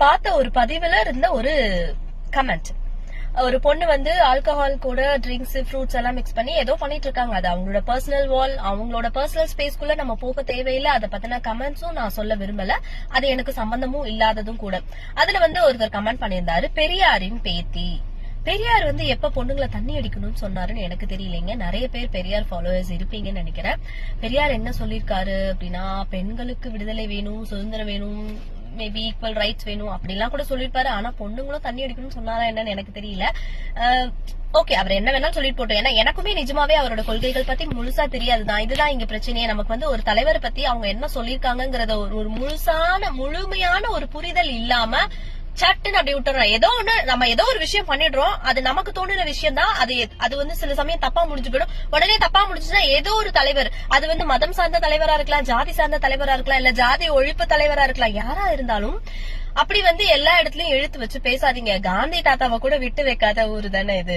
பார்த்த ஒரு பதிவுல இருந்த ஒரு கமெண்ட். ஒரு பொண்ணு வந்து ஆல்கஹால் கூட ட்ரிங்க்ஸ் ஃப்ரூட்ஸ் எல்லாம் மிக்ஸ் பண்ணி ஏதோ பண்ணிட்டு இருக்காங்க. அது அவங்களோட பர்சனல் வால், அவங்களோட பர்சனல் ஸ்பேஸ்க்குள்ள நம்ம போக தேவையில்லை. அதை பத்தின கமெண்ட்ஸும் நான் சொல்ல விரும்பல. அது எனக்கு சம்பந்தமும் இல்லாததும் கூட. அதுல வந்து ஒருத்தர் கமெண்ட் பண்ணியிருந்தாரு, பெரியாரின் பேத்தி. பெரியார் வந்து எப்ப பொண்ணுங்களை தண்ணி அடிக்கணும்னு சொன்னாருன்னு எனக்கு தெரியலைங்க. நிறைய பேர் பெரியார் ஃபாலோவர்ஸ் இருப்பீங்கன்னு நினைக்கிறேன். பெரியார் என்ன சொல்லிருக்காரு அப்படின்னா, பெண்களுக்கு விடுதலை வேணும், சுதந்திரம் வேணும், மேபி ஈக்குவல் ரைட்ஸ் வேணும் அப்படிலாம் கூட சொல்லிருப்பாரு. ஆனா பொண்ணுங்களும் தண்ணி அடிக்கணும்னு சொன்னாரா என்னன்னு எனக்கு தெரியல. ஓகே, அவர் என்ன வேணாலும் சொல்லிட்டு போட்டோம். ஏன்னா எனக்குமே நிஜமாவே அவரோட கொள்கைகள் பத்தி முழுசா தெரியாதுதான். இதுதான் இங்க பிரச்சனையே. நமக்கு வந்து ஒரு தலைவரை பத்தி அவங்க என்ன சொல்லிருக்காங்கிறத ஒரு முழுமையான ஒரு புரிதல் இல்லாம சட்டுன்னு அப்படி விட்டுறோம். ஏதோ ஒண்ணு நம்ம ஏதோ ஒரு விஷயம் பண்ணிடுறோம், அது நமக்கு தோணுன விஷயம் தான். அது வந்து சில சமயம் தப்பா முடிஞ்சு போயிடும். உடனே தப்பா முடிஞ்சுன்னா ஏதோ ஒரு தலைவர், அது வந்து மதம் சார்ந்த தலைவரா இருக்கலாம், ஜாதி சார்ந்த தலைவரா இருக்கலாம், இல்ல ஜாதி ஒழிப்பு தலைவரா இருக்கலாம், யாரா இருந்தாலும் அப்படி வந்து எல்லா இடத்துலயும் இழுத்து வச்சு பேசாதீங்க. காந்தி தாத்தாவை கூட விட்டு வைக்காத ஊரு தானே இது,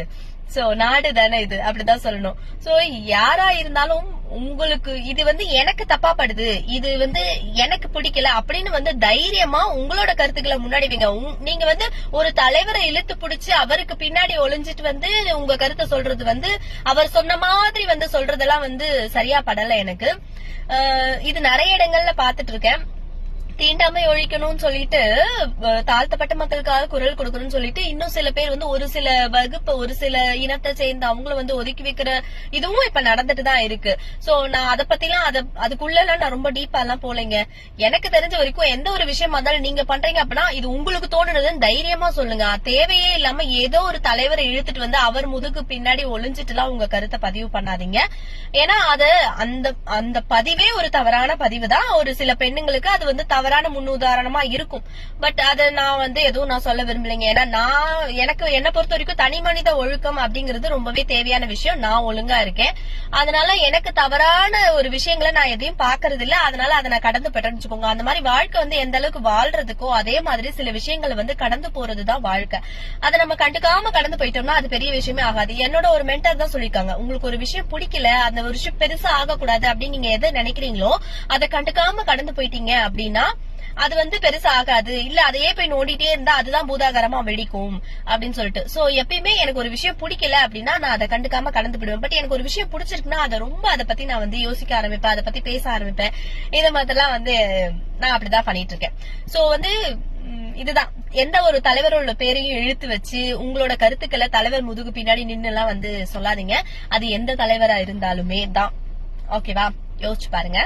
சோ நாடு தானே இது, அப்படிதான் சொல்லணும். சோ யாரா இருந்தாலும் உங்களுக்கு இது வந்து எனக்கு தப்பா படுது, இது வந்து எனக்கு பிடிக்கல அப்படின்னு வந்து தைரியமா உங்களோட கருத்துக்களை முன்னாடி வைங்க. நீங்க வந்து ஒரு தலைவரை இழுத்து பிடிச்சு அவருக்கு பின்னாடி ஒளிஞ்சிட்டு வந்து உங்க கருத்தை சொல்றது வந்து அவர் சொன்ன மாதிரி வந்து சொல்றதெல்லாம் வந்து சரியா படல எனக்கு. இது நிறைய இடங்கள்ல பாத்துட்டு இருக்கேன். தீண்டாமை ஒழிக்கணும்னு சொல்லிட்டு, தாழ்த்தப்பட்ட மக்களுக்காக குரல் கொடுக்கணும்னு சொல்லிட்டு இன்னும் சில பேர் வந்து ஒரு சில வகுப்பு, ஒரு சில இனத்தை சேர்ந்து அவங்கள வந்து ஒதுக்கி வைக்கிற இதுவும் இப்ப நடந்துட்டு தான் இருக்கு. சோ நான் அதை பத்திலாம் அதுக்குள்ள நான் ரொம்ப டீப்பா எல்லாம் போலங்க. எனக்கு தெரிஞ்ச வரைக்கும் எந்த ஒரு விஷயம் இருந்தாலும் நீங்க பண்றீங்க அப்படின்னா இது உங்களுக்கு தோணுனதுன்னு தைரியமா சொல்லுங்க. தேவையே இல்லாம ஏதோ ஒரு தலைவரை இழுத்துட்டு வந்து அவர் முதுகு பின்னாடி ஒளிஞ்சிட்டு எல்லாம் உங்க கருத்தை பதிவு பண்ணாதீங்க. ஏன்னா அது அந்த பதிவே ஒரு தவறான பதிவு தான். ஒரு சில பெண்ணுங்களுக்கு அது வந்து தவறான முன்னுதாரணமா இருக்கும். பட் அத நான் வந்து எதுவும் நான் சொல்ல விரும்பலைங்க. ஏன்னா எனக்கு என்ன பொறுத்த வரைக்கும் தனி மனித ஒழுக்கம் அப்படிங்கிறது ரொம்பவே தேவையான விஷயம். நான் ஒழுங்கா இருக்கேன், அதனால எனக்கு தவறான ஒரு விஷயங்களை நான் எதையும் பாக்குறது இல்ல. அதனால அதை நான் கடந்து போயிட்டேன்னு வச்சுக்கோங்க. அந்த மாதிரி வாழ்க்கை வந்து எந்த அளவுக்கு வாழ்றதுக்கோ அதே மாதிரி சில விஷயங்களை வந்து கடந்து போறதுதான் வாழ்க்கை. அதை நம்ம கண்டுக்காம கடந்து போயிட்டோம்னா அது பெரிய விஷயமே ஆகாது. என்னோட ஒரு மென்டர் தான் சொல்லிருக்காங்க, உங்களுக்கு ஒரு விஷயம் பிடிக்கல, அந்த ஒரு விஷயம் பெருசா ஆகக்கூடாது அப்படின்னு நீங்க எதை நினைக்கிறீங்களோ அதை கண்டுக்காம கடந்து போயிட்டீங்க அப்படின்னா அது வந்து பெருசா ஆகாது. இல்ல அதையே போய் நோண்டிட்டே இருந்தா அதுதான் பூதாகரமா வெடிக்கும் அப்படின்னு சொல்லிட்டு. சோ எப்பயுமே எனக்கு ஒரு விஷயம் பிடிக்கல அப்படின்னா நான் அதை கண்டுக்காம கடந்து போயிடுவேன். பட் எனக்கு ஒரு விஷயம் பிடிச்சிருக்குன்னா அதை பத்தி நான் வந்து யோசிக்க ஆரம்பிப்பேன், அதை பத்தி பேச ஆரம்பிப்பேன். இந்த மாதிரிலாம் வந்து நான் அப்படிதான் பண்ணிட்டு இருக்கேன். சோ வந்து இதுதான், எந்த ஒரு தலைவரோட பேரையும் இழுத்து வச்சு உங்களோட கருத்துக்களை தலைவர் முதுகு பின்னாடி நின்னு எல்லாம் வந்து சொல்லாதீங்க. அது எந்த தலைவரா இருந்தாலுமே தான். ஓகேவா, யோசிச்சு பாருங்க.